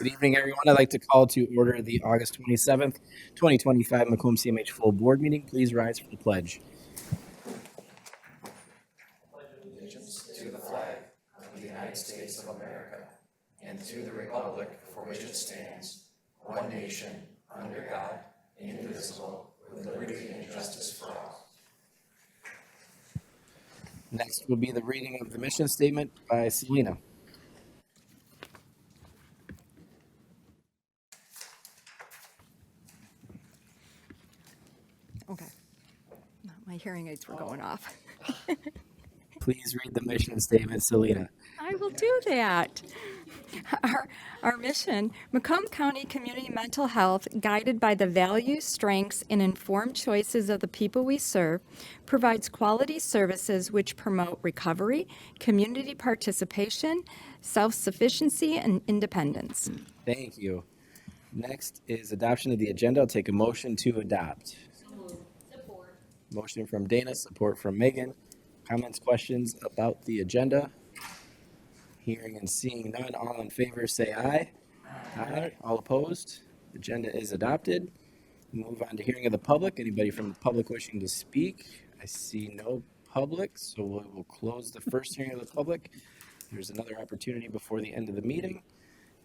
Good evening, everyone. I'd like to call to order the August 27th, 2025 Macomb CMH full board meeting. Please rise for the pledge. Allegiance to the flag of the United States of America and to the republic for which it stands, one nation, under God, indivisible, with liberty and justice for all. Next will be the reading of the mission statement by Selena. Okay. My hearing aids were going off. Please read the mission statement, Selena. I will do that. Our mission, Macomb County Community Mental Health, guided by the values, strengths, and informed choices of the people we serve, provides quality services which promote recovery, community participation, self-sufficiency, and independence. Thank you. Next is adoption of the agenda. I'll take a motion to adopt. Support. Motion from Dana, support from Megan. Comments, questions about the agenda? Hearing and seeing none, all in favor say aye. Aye. All opposed? Agenda is adopted. Move on to hearing of the public. Anybody from the public wishing to speak? I see no public, so we will close the first hearing of the public. There's another opportunity before the end of the meeting.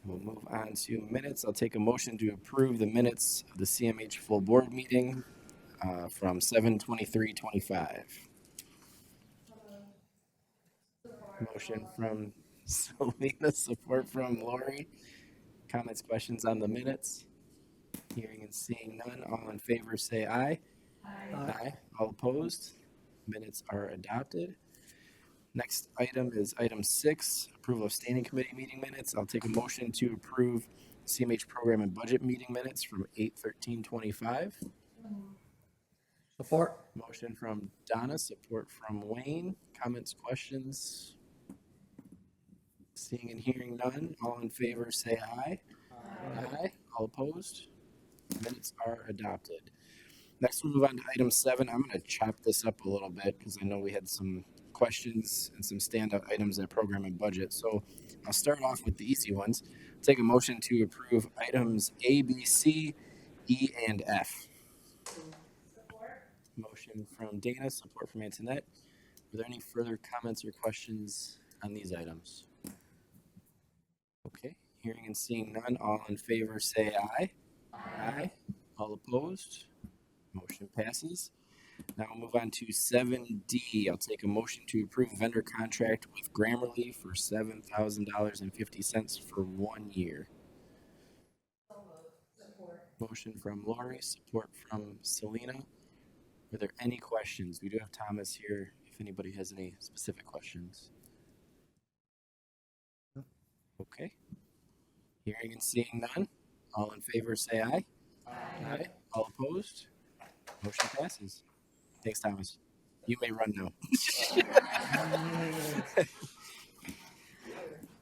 We'll move on to minutes. I'll take a motion to approve the minutes of the CMH full board meeting from 7/23/25. Motion from Selena, support from Lori. Comments, questions on the minutes? Hearing and seeing none, all in favor say aye. Aye. All opposed? Minutes are adopted. Next item is item 6, approval of standing committee meeting minutes. I'll take a motion to approve CMH program and budget meeting minutes from 8/13/25. Support. Motion from Donna, support from Wayne. Comments, questions? Seeing and hearing none, all in favor say aye. Aye. All opposed? Minutes are adopted. Next, we'll move on to item 7. I'm going to chop this up a little bit because I know we had some questions and some standout items in program and budget. So I'll start off with the easy ones. Take a motion to approve items A, B, C, E, and F. Support. Motion from Dana, support from Antoinette. Are there any further comments or questions on these items? Okay, hearing and seeing none, all in favor say aye. Aye. All opposed? Motion passes. Now we'll move on to 7D. I'll take a motion to approve vendor contract with Grammarly for $7,000.50 for 1 year. Support. Motion from Lori, support from Selena. Are there any questions? We do have Thomas here if anybody has any specific questions. Okay. Hearing and seeing none. All in favor say aye. Aye. All opposed? Motion passes. Thanks, Thomas. You may run now.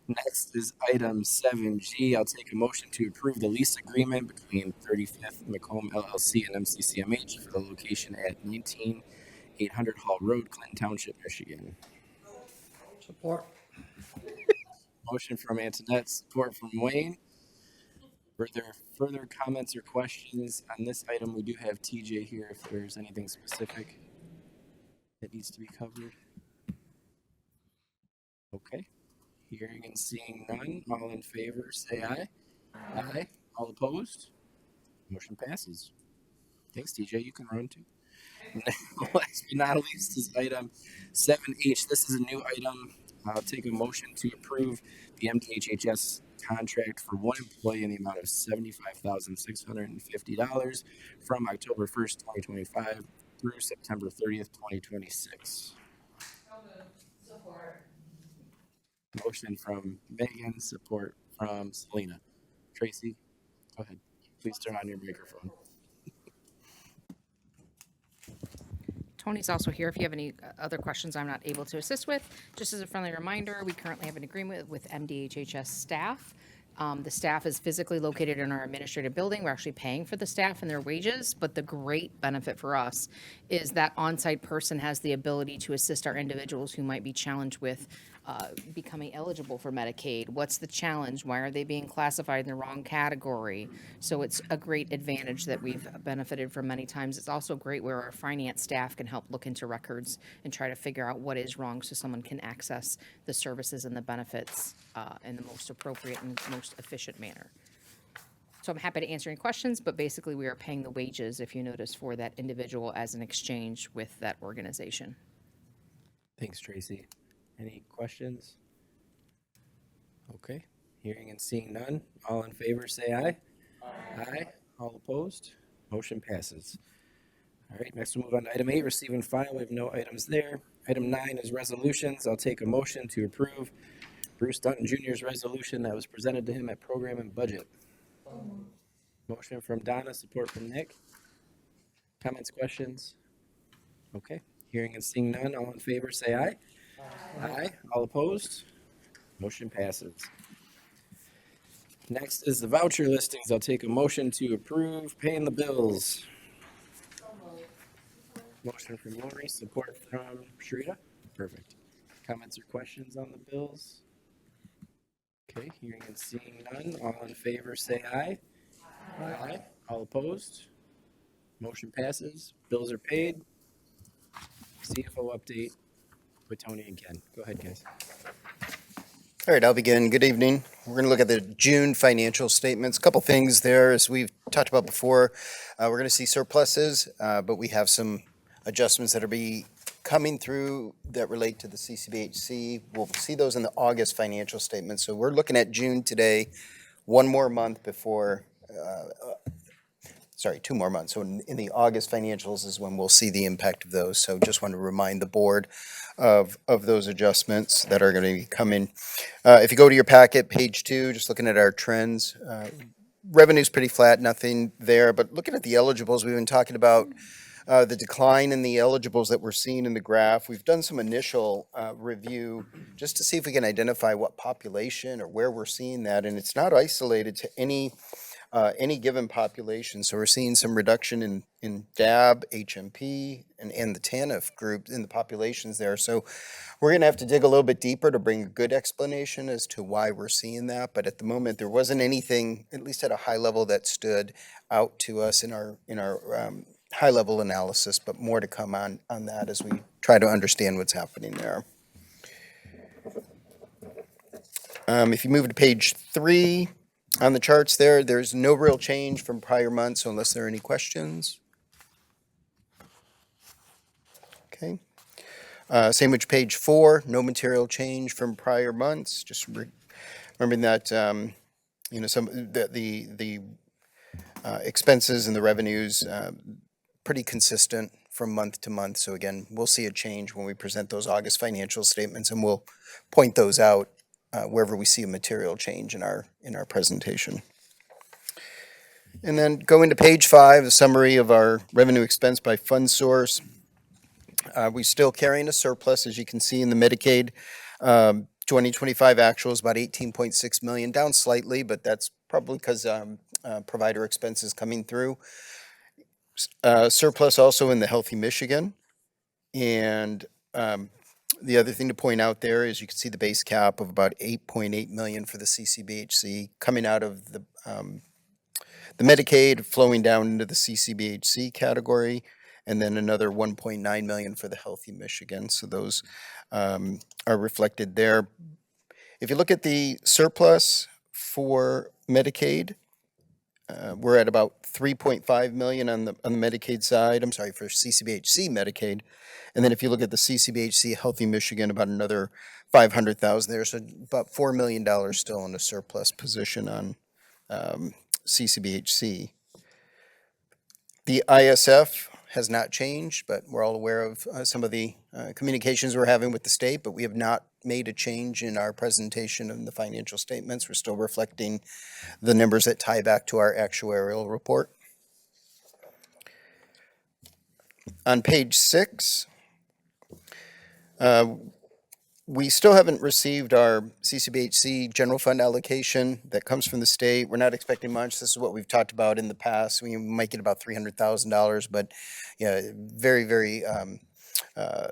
Next is item 7G. I'll take a motion to approve the lease agreement between 35th Macomb LLC and MCCMH for the location at 19800 Hall Road, Clinton Township, Michigan. Support. Motion from Antoinette, support from Wayne. Were there further comments or questions on this item? We do have TJ here if there's anything specific that needs to be covered. Okay. Hearing and seeing none, all in favor say aye. Aye. All opposed? Motion passes. Thanks, TJ. You can run too. Last but not least is item 7H. This is a new item. I'll take a motion to approve the MDHHS contract for one employee in the amount of $75,650 from October 1st, 2025 through September 30th, 2026. Support. Motion from Megan, support from Selena. Tracy, go ahead. Please turn on your microphone. Tony's also here if you have any other questions I'm not able to assist with. Just as a friendly reminder, we currently have an agreement with MDHHS staff The staff is physically located in our administrative building. We're actually paying for the staff and their wages, but the great benefit for us is that on-site person has the ability to assist our individuals who might be challenged with becoming eligible for Medicaid. What's the challenge? Why are they being classified in the wrong category? So it's a great advantage that we've benefited from many times. It's also great where our finance staff can help look into records and try to figure out what is wrong so someone can access the services and the benefits in the most appropriate and most efficient manner. So I'm happy to answer any questions, but basically we are paying the wages, if you notice, for that individual as an exchange with that organization. Thanks, Tracy. Any questions? Okay, hearing and seeing none. All in favor, say aye. Aye. All opposed? Motion passes. All right, next we'll move on to item 8, receive and file. We have no items there. Item 9 is resolutions. I'll take a motion to approve Bruce Dunton Jr.'s resolution that was presented to him at program and budget. Motion from Donna, support from Nick. Comments, questions? Okay, hearing and seeing none. All in favor, say aye. Aye. All opposed? Motion passes. Next is the voucher listings. I'll take a motion to approve paying the bills. Motion from Lori, support from Sharita. Perfect. Comments or questions on the bills? Okay, hearing and seeing none. All in favor, say aye. Aye. All opposed? Motion passes. Bills are paid. CFO update with Tony and Ken. Go ahead, guys. All right, I'll begin. Good evening. We're going to look at the June financial statements. A couple things there, as we've talked about before. We're going to see surpluses, but we have some adjustments that are coming through that relate to the CCBHC. We'll see those in the August financial statements. So we're looking at June today, one more month before, sorry, 2 more months. So in the August financials is when we'll see the impact of those. So just want to remind the board of those adjustments that are going to be coming. If you go to your packet, page 2, just looking at our trends, revenue's pretty flat, nothing there. But looking at the eligibles, we've been talking about the decline in the eligibles that we're seeing in the graph. We've done some initial review just to see if we can identify what population or where we're seeing that. And it's not isolated to any given population. So we're seeing some reduction in DAB, HMP, and the TANF group in the populations there. So we're going to have to dig a little bit deeper to bring a good explanation as to why we're seeing that. But at the moment, there wasn't anything, at least at a high level, that stood out to us in our high level analysis, but more to come on that as we try to understand what's happening there. If you move to page 3, on the charts there, there's no real change from prior months, so unless there are any questions. Okay. Same with page 4, no material change from prior months. Just remembering that, some the expenses and the revenues pretty consistent from month to month. So again, we'll see a change when we present those August financial statements, and we'll point those out wherever we see a material change in our presentation. And then go into page 5, a summary of our revenue expense by fund source. We're still carrying a surplus, as you can see in the Medicaid. 2025 actual is about $18.6 million, down slightly, but that's probably because provider expenses coming through. Surplus also in the Healthy Michigan. And the other thing to point out there is you can see the base cap of about $8.8 million for the CCBHC coming out of the Medicaid, flowing down into the CCBHC category, and then another $1.9 million for the Healthy Michigan. So those are reflected there. If you look at the surplus for Medicaid, we're at about $3.5 million on the Medicaid side. I'm sorry, for CCBHC Medicaid. And then if you look at the CCBHC Healthy Michigan, about another $500,000 there. So about $4 million still in a surplus position on CCBHC. The ISF has not changed, but we're all aware of some of the communications we're having with the state, but we have not made a change in our presentation of the financial statements. We're still reflecting the numbers that tie back to our actuarial report. On page 6, We still haven't received our CCBHC general fund allocation that comes from the state. We're not expecting much. This is what we've talked about in the past. We might get about $300,000, but yeah, very, very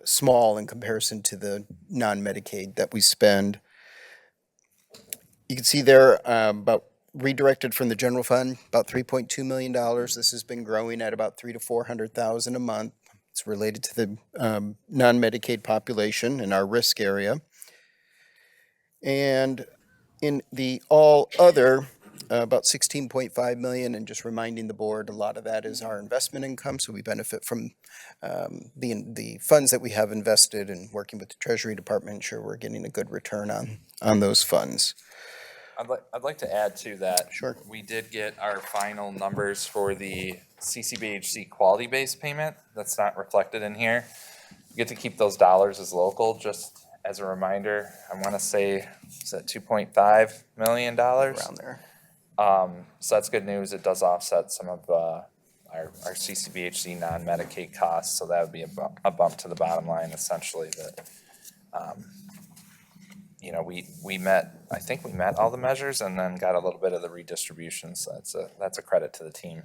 small in comparison to the non-Medicaid that we spend. You can see there about redirected from the general fund, about $3.2 million. This has been growing at about 300 to 400,000 a month. It's related to the non-Medicaid population in our risk area. And in the all other, about 16.5 million, and just reminding the board, a lot of that is our investment income, so we benefit from the funds that we have invested and working with the Treasury Department, ensure we're getting a good return on those funds. I'd like to add to that. Sure. We did get our final numbers for the CCBHC quality-based payment. That's not reflected in here. You get to keep those dollars as local, just as a reminder. I want to say, is that $2.5 million? Around there. So that's good news. It does offset some of our CCBHC non-Medicaid costs, so that would be a bump to the bottom line, essentially, that we met, I think we met all the measures and then got a little bit of the redistribution. So that's a credit to the team,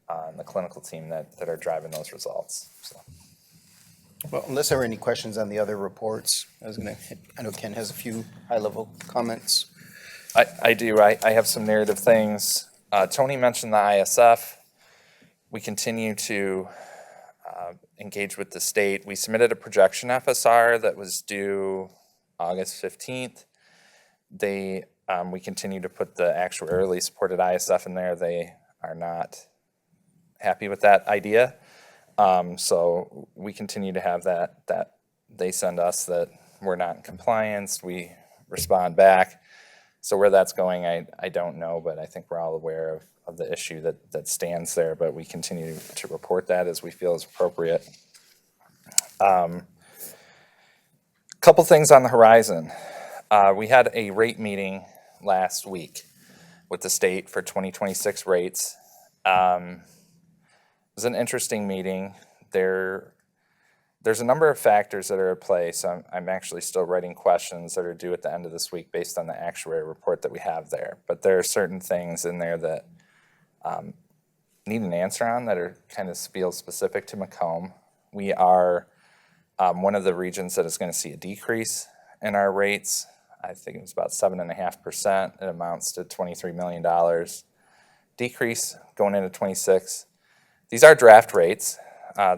and the clinical team that are driving those results. So. Well, unless there are any questions on the other reports, I know Ken has a few high-level comments. I do. I have some narrative things. Tony mentioned the ISF. We continue to engage with the state. We submitted a projection FSR that was due August 15th. We continue to put the actuarially supported ISF in there. They are not happy with that idea. So we continue to have that they send us that we're not in compliance. We respond back. So where that's going, I don't know, but I think we're all aware of the issue that stands there, but we continue to report that as we feel is appropriate. Couple things on the horizon. We had a rate meeting last week with the state for 2026 rates. It was an interesting meeting. There's a number of factors that are at play, so I'm actually still writing questions that are due at the end of this week based on the actuary report that we have there. But there are certain things in there that need an answer on that are kind of feel specific to Macomb. We are one of the regions that is going to see a decrease in our rates. I think it was about 7.5%. It amounts to $23 million. Decrease going into 26. These are draft rates.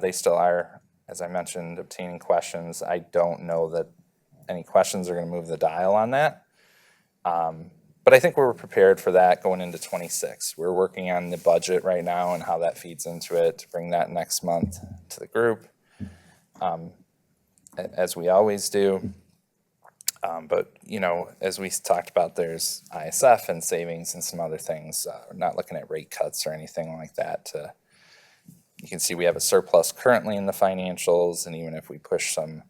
They still are, as I mentioned, obtaining questions. I don't know that any questions are going to move the dial on that. But I think we're prepared for that going into 26. We're working on the budget right now and how that feeds into it to bring that next month to the group, as we always do. But, as we talked about, there's ISF and savings and some other things. We're not looking at rate cuts or anything like that. You can see we have a surplus currently in the financials, and even if we push some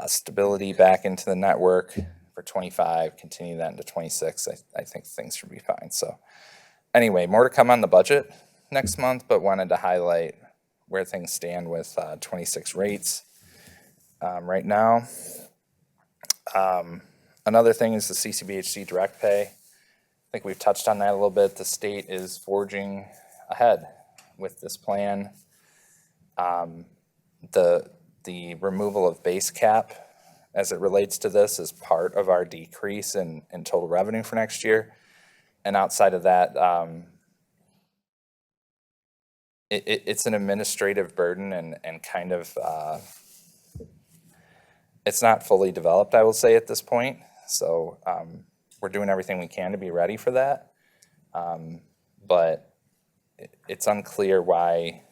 stability back into the network for 25, continue that into 26, I think things should be fine. So anyway, more to come on the budget next month, but wanted to highlight where things stand with 26 rates right now. Another thing is the CCBHC direct pay. I think we've touched on that a little bit. The state is forging ahead with this plan. The removal of base cap as it relates to this is part of our decrease in total revenue for next year. And outside of that, it's an administrative burden and kind of it's not fully developed, I will say, at this point. So we're doing everything we can to be ready for that. But it's unclear why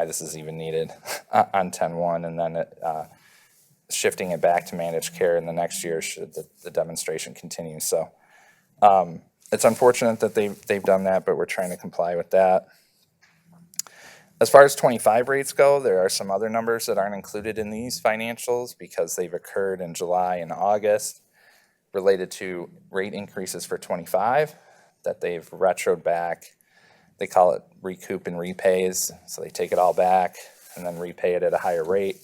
this is even needed on 10-1, and then shifting it back to managed care in the next year should the demonstration continue. So it's unfortunate that they've done that, but we're trying to comply with that. As far as 25 rates go, there are some other numbers that aren't included in these financials because they've occurred in July and August related to rate increases for 25 that they've retroed back. They call it recoup and repays. So they take it all back and then repay it at a higher rate.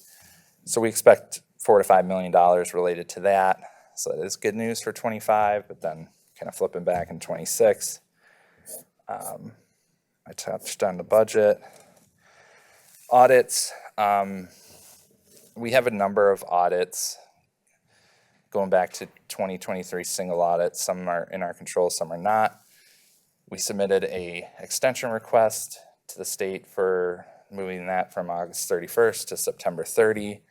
So we expect $4 to $5 million related to that. So that is good news for 25, but then kind of flipping back in 26. I touched on the budget. Audits. We have a number of audits going back to 2023 single audits. Some are in our control, some are not. We submitted a extension request to the state for moving that from August 31st to September 30.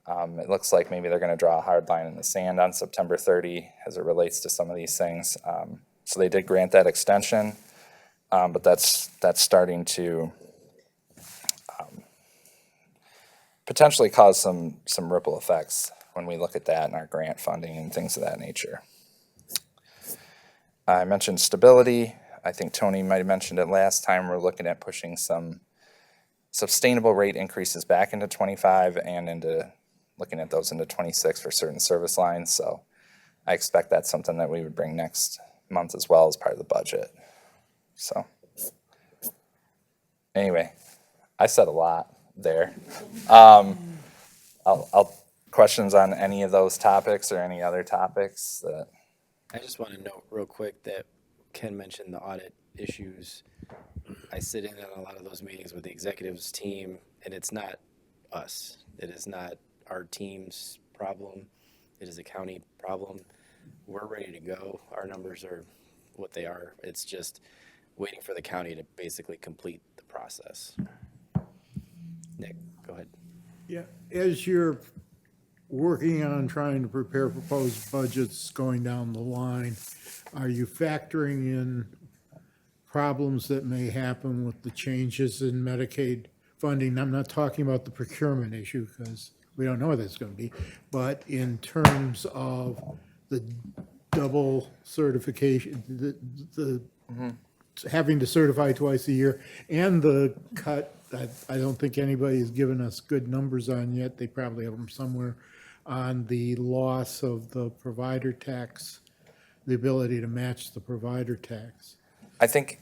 It looks like maybe they're going to draw a hard line in the sand on September 30 as it relates to some of these things. So they did grant that extension, but that's starting to potentially cause some ripple effects when we look at that in our grant funding and things of that nature. I mentioned stability. I think Tony might have mentioned it last time. We're looking at pushing some sustainable rate increases back into 25 and into looking at those into 26 for certain service lines. So I expect that's something that we would bring next month as well as part of the budget. So anyway, I said a lot there. I'll questions on any of those topics or any other topics that. I just want to note real quick that Ken mentioned the audit issues. I sit in on a lot of those meetings with the executives team, and it's not us. It is not our team's problem. It is a county problem. We're ready to go. Our numbers are what they are. It's just waiting for the county to basically complete the process. Nick, go ahead. Yeah, as you're working on trying to prepare proposed budgets going down the line, are you factoring in problems that may happen with the changes in Medicaid funding? I'm not talking about the procurement issue because we don't know what that's going to be, but in terms of the double certification, the having to certify twice a year, and the cut that I don't think anybody has given us good numbers on yet. They probably have them somewhere on the loss of the provider tax, the ability to match the provider tax. I think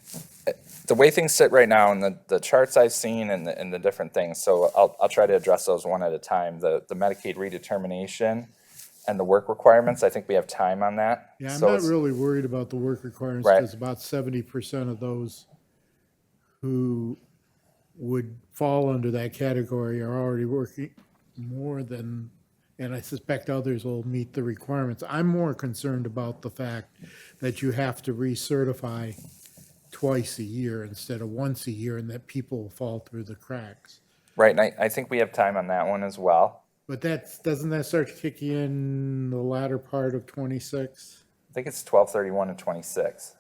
the way things sit right now and the charts I've seen and the different things, so I'll try to address those one at a time. The Medicaid redetermination and the work requirements, I think we have time on that. Yeah, I'm So not it's- really worried about the work requirements Right. because about 70% of those who would fall under that category are already working more than, and I suspect others will meet the requirements. I'm more concerned about the fact that you have to recertify twice a year instead of once a year and that people fall through the cracks. Right, and I think we have time on that one as well. But doesn't that start to kick in the latter part of 26? I think it's 12/31 and 26.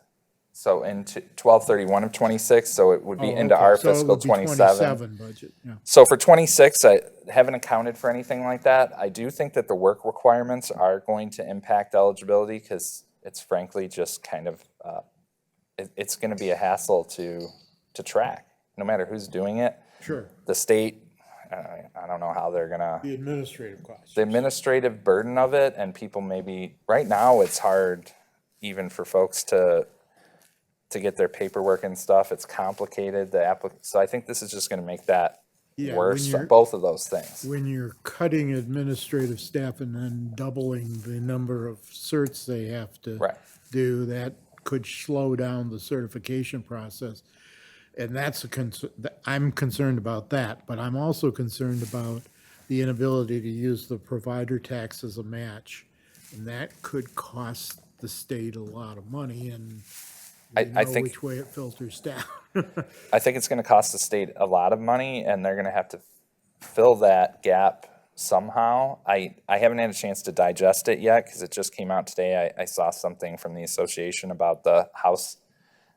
So into 12/31 of 26, so it would be Oh, into okay. our So it fiscal would be 27. 27 budget, yeah. So for 26, I haven't accounted for anything like that. I do think that the work requirements are going to impact eligibility because it's frankly just kind of, it's going to be a hassle to track, no matter who's doing it. Sure, The state, I don't know how they're going to. the administrative costs. The administrative burden of it, and people maybe, right now, it's hard even for folks to get their paperwork and stuff. It's complicated, so I think this is just gonna make that Yeah, worse, when you're- both of those things. When you're cutting administrative staff and then doubling the number of certs they have to Right. do, that could slow down the certification process. And that's a concern, I'm concerned about that, but I'm also concerned about the inability to use the provider tax as a match. And that could cost the state a lot of money, and we I know think- which way it filters down. I think it's gonna cost the state a lot of money, and they're gonna have to fill that gap somehow. I haven't had a chance to digest it yet, because it just came out today. I saw something from the association about the House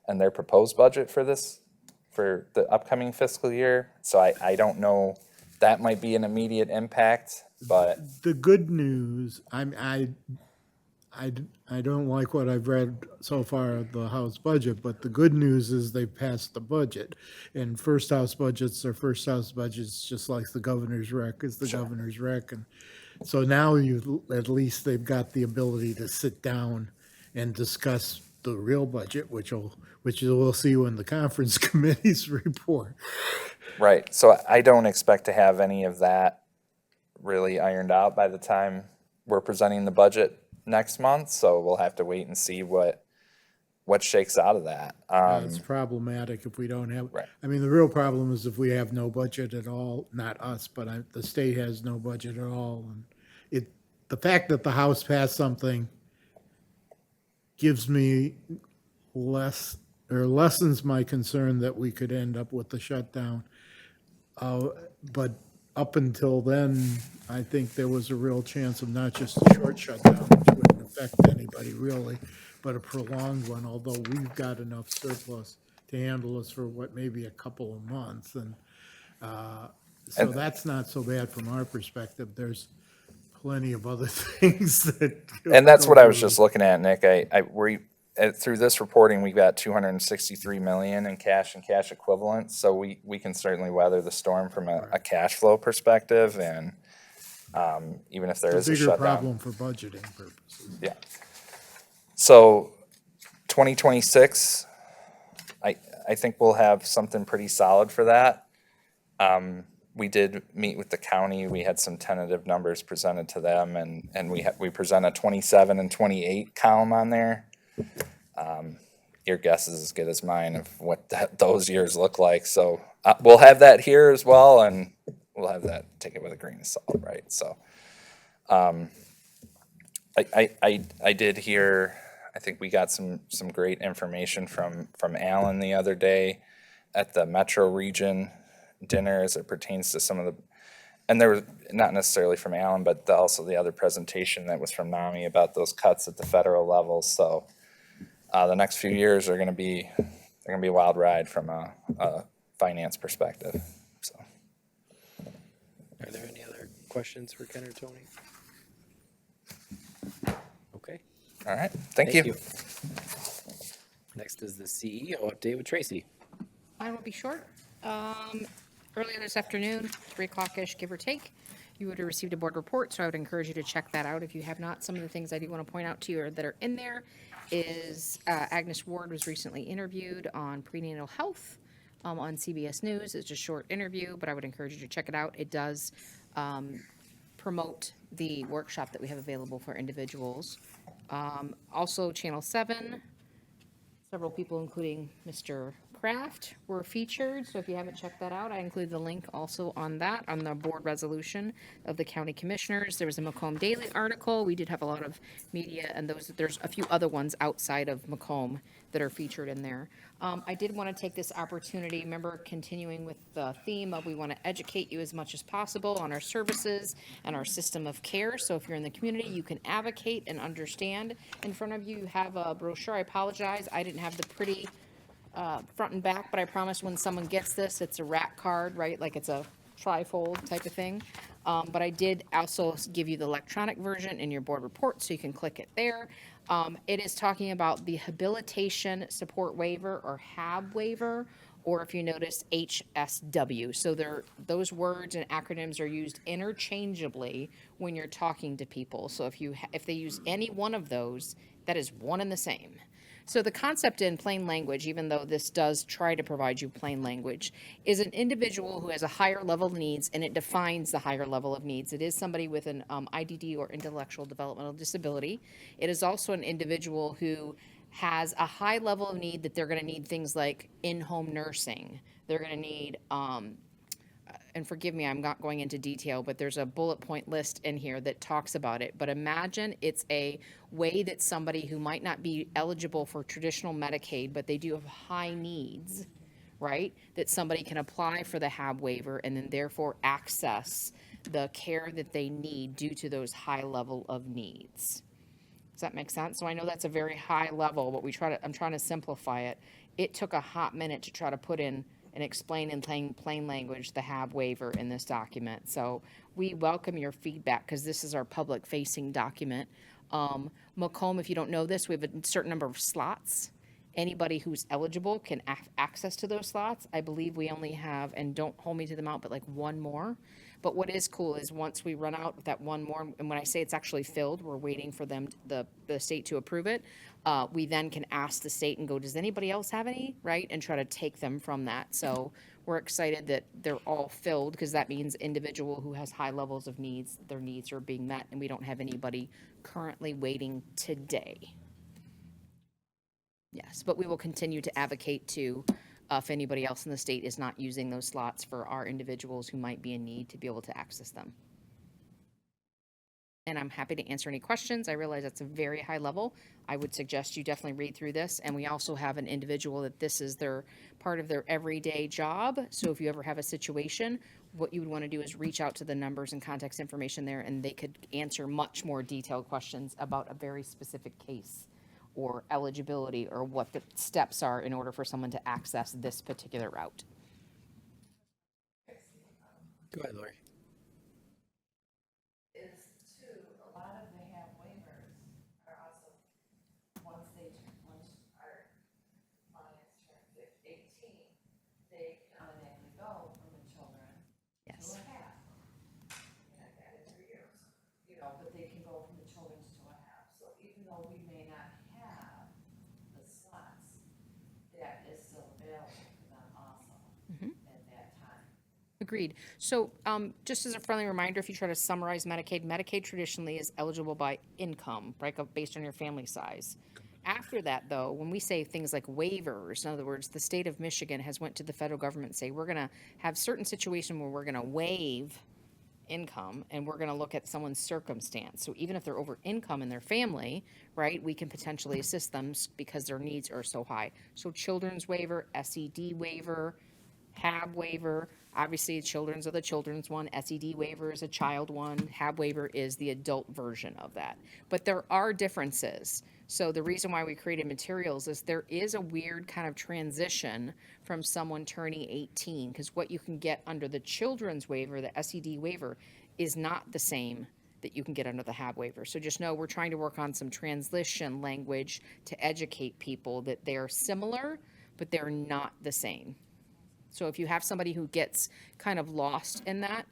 and their proposed budget for the upcoming fiscal year. So I don't know, that might be an immediate impact, but The good news, I don't like what I've read so far of the House budget, but the good news is they passed the budget. And first House budgets are first House budgets, just like the governor's rec is the governor's rec. And so now at least they've got the ability to sit down and discuss the real budget, which we'll see when the conference committees report. right. So I don't expect to have any of that really ironed out by the time we're presenting the budget next month, so we'll have to wait and see what shakes out of that. It's problematic if we don't have, Right. I mean, the real problem is if we have no budget at all, not us, but the state has no budget at all. And the fact that the House passed something gives me lessens my concern that we could end up with the shutdown. But up until then, I think there was a real chance of not just a short shutdown, which wouldn't affect anybody really, but a prolonged one, although we've got enough surplus to handle us for maybe a couple of months. And so that's not so bad from our perspective. There's plenty of other things that. And that's what I was just looking at, Nick. Through this reporting, we've got 263 million in cash and cash equivalents. So we can certainly weather the storm from a cash flow perspective, and even if there is a Bigger shutdown. problem for budgeting purposes. Yeah. So 2026, I think we'll have something pretty solid for that. We did meet with the county. We had some tentative numbers presented to them, and we present a 27 and 28 column on there. Your guess is as good as mine of what those years look like. So we'll have that here as well, and we'll have that, take it with a grain of salt, right? So I did hear, I think we got some great information from Alan the other day at the Metro Region dinner as it pertains to some of the, and there was not necessarily from Alan, but also the other presentation that was from NAMI about those cuts at the federal level. So the next few years are going to be a wild ride from a finance perspective. So, Are there any other questions for Ken or Tony? Okay. all right, thank you. Next is the CEO update with Tracy. Mine will be short. Earlier this afternoon, 3 o'clock-ish, give or take, you would have received a board report, so I would encourage you to check that out if you have not. Some of the things I do want to point out to you that are in there is Agnes Ward was recently interviewed on prenatal health on CBS News. It's a short interview, but I would encourage you to check it out. It does promote the workshop that we have available for individuals. Also, Channel 7, several people, including Mr. Kraft, were featured. So if you haven't checked that out, I include the link also on that, on the board resolution of the county commissioners. There was a Macomb Daily article. We did have a lot of media, and there's a few other ones outside of Macomb that are featured in there. I did want to take this opportunity, remember, continuing with the theme of we want to educate you as much as possible on our services and our system of care. So if you're in the community, you can advocate and understand. In front of you, you have a brochure. I apologize, I didn't have the pretty front and back, but I promise when someone gets this, it's a rack card, right? Like it's a trifold type of thing. But I did also give you the electronic version in your board report, so you can click it there. It is talking about the habilitation support waiver, or HAB waiver, or if you notice, HSW. So those words and acronyms are used interchangeably when you're talking to people. So if they use any one of those, that is one and the same. So the concept in plain language, even though this does try to provide you plain language, is an individual who has a higher level of needs, and it defines the higher level of needs. It is somebody with an IDD, or intellectual developmental disability. It is also an individual who has a high level of need that they're going to need things like in-home nursing. They're going to need and forgive me, I'm not going into detail, but there's a bullet point list in here that talks about it. But imagine it's a way that somebody who might not be eligible for traditional Medicaid, but they do have high needs, right? That somebody can apply for the HAB waiver and then therefore access the care that they need due to those high level of needs. Does that make sense? So I know that's a very high level, but I'm trying to simplify it. It took a hot minute to try to put in and explain in plain language the HAB waiver in this document. So we welcome your feedback, because this is our public-facing document. Macomb, if you don't know this, we have a certain number of slots. Anybody who's eligible can access to those slots. I believe we only have, and don't hold me to the amount, but like one more. But what is cool is once we run out with that one more, and when I say it's actually filled, we're waiting for them, the state to approve it. We then can ask the state and go, does anybody else have any, right? And try to take them from that. So We're excited that they're all filled because that means individual who has high levels of needs, their needs are being met, and we don't have anybody currently waiting today. Yes, but we will continue to advocate to, if anybody else in the state is not using those slots, for our individuals who might be in need to be able to access them. And I'm happy to answer any questions. I realize that's a very high level. I would suggest you definitely read through this. And we also have an individual that this is their part of their everyday job. So if you ever have a situation, what you would want to do is reach out to the numbers and contact information there, and they could answer much more detailed questions about a very specific case or eligibility or what the steps are in order for someone to access this particular route. Go ahead, Lori. Is too, a lot of the have waivers are also, once our clients turn 18, they automatically go from the children to Yes. a half. And I've got it 3 years, but they can go from the children to a half. So even though we may not have the slots, that is still available for them also at that time. Agreed. So just as a friendly reminder, if you try to summarize Medicaid, Medicaid traditionally is eligible by income, right, based on your family size. After that, though, when we say things like waivers, in other words, the state of Michigan has went to the federal government and say, we're going to have certain situation where we're going to waive income and we're going to look at someone's circumstance. So even if they're over income in their family, right, we can potentially assist them because their needs are so high. So children's waiver, SED waiver, HAB waiver, obviously children's are the children's one, SED waiver is a child one, HAB waiver is the adult version of that. But there are differences. So the reason why we created materials is there is a weird kind of transition from someone turning 18, because what you can get under the children's waiver, the SED waiver, is not the same that you can get under the HAB waiver. So just know we're trying to work on some transition language to educate people that they're similar, but they're not the same. So if you have somebody who gets kind of lost in that,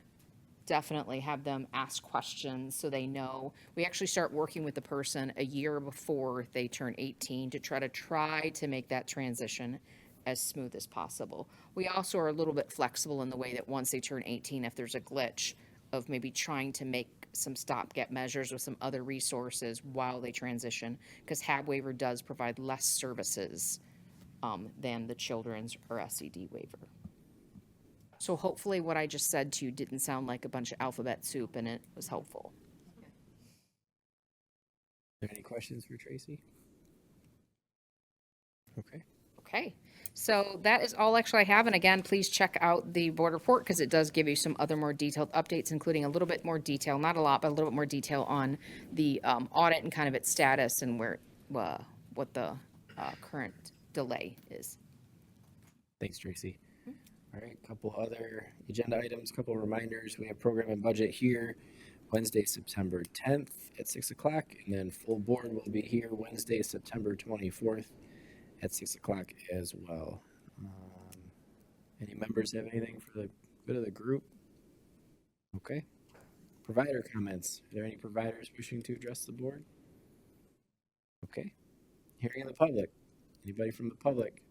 definitely have them ask questions so they know. We actually start working with the person a year before they turn 18 to try to make that transition as smooth as possible. We also are a little bit flexible in the way that once they turn 18, if there's a glitch of maybe trying to make some stopgap measures with some other resources while they transition, because HAB waiver does provide less services than the children's or SED waiver. So hopefully what I just said to you didn't sound like a bunch of alphabet soup and it was helpful. Are there any questions for Tracy? Okay. Okay, so that is all actually I have. And again, please check out the board report because it does give you some other more detailed updates, including a little bit more detail, not a lot, but a little bit more detail on the audit and kind of its status and where, what the current delay is. Thanks, Tracy. All right, a couple other agenda items, couple reminders. We have program and budget here Wednesday, September 10th at 6 o'clock, and then full board will be here Wednesday, September 24th at 6 o'clock as well. Any members have anything for the good of the group? Okay. Provider comments. Are there any providers wishing to address the board? Okay. Hearing in the public. Anybody from the public?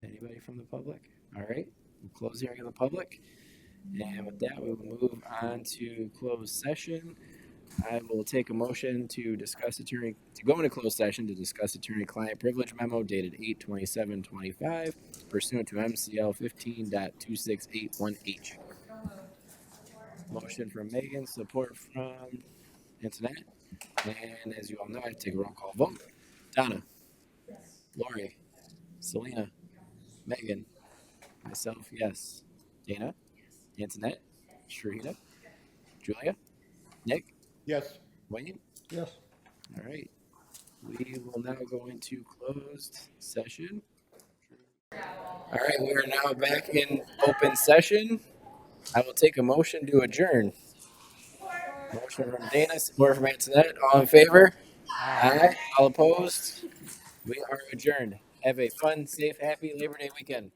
Anybody from the public? All right, we'll close hearing in the public. And with that, we will move on to closed session. I will take a motion to go into closed session to discuss attorney-client privilege memo dated 8/27/25 pursuant to MCL 15.268(1)H. Motion from Megan, support from Antoinette. And as you all know, I take a roll call vote. Donna. Yes. Lori. Selena. Megan. Myself, yes. Dana? Yes. Antoinette? Sharita? Julia? Nick? Yes. Wayne? Yes. All right. We will now go into closed session. All right, we are now back in open session. I will take a motion to adjourn. Motion from Dana, support from Antoinette. All in favor? Aye. All opposed? We are adjourned. Have a fun, safe, happy Labor Day weekend.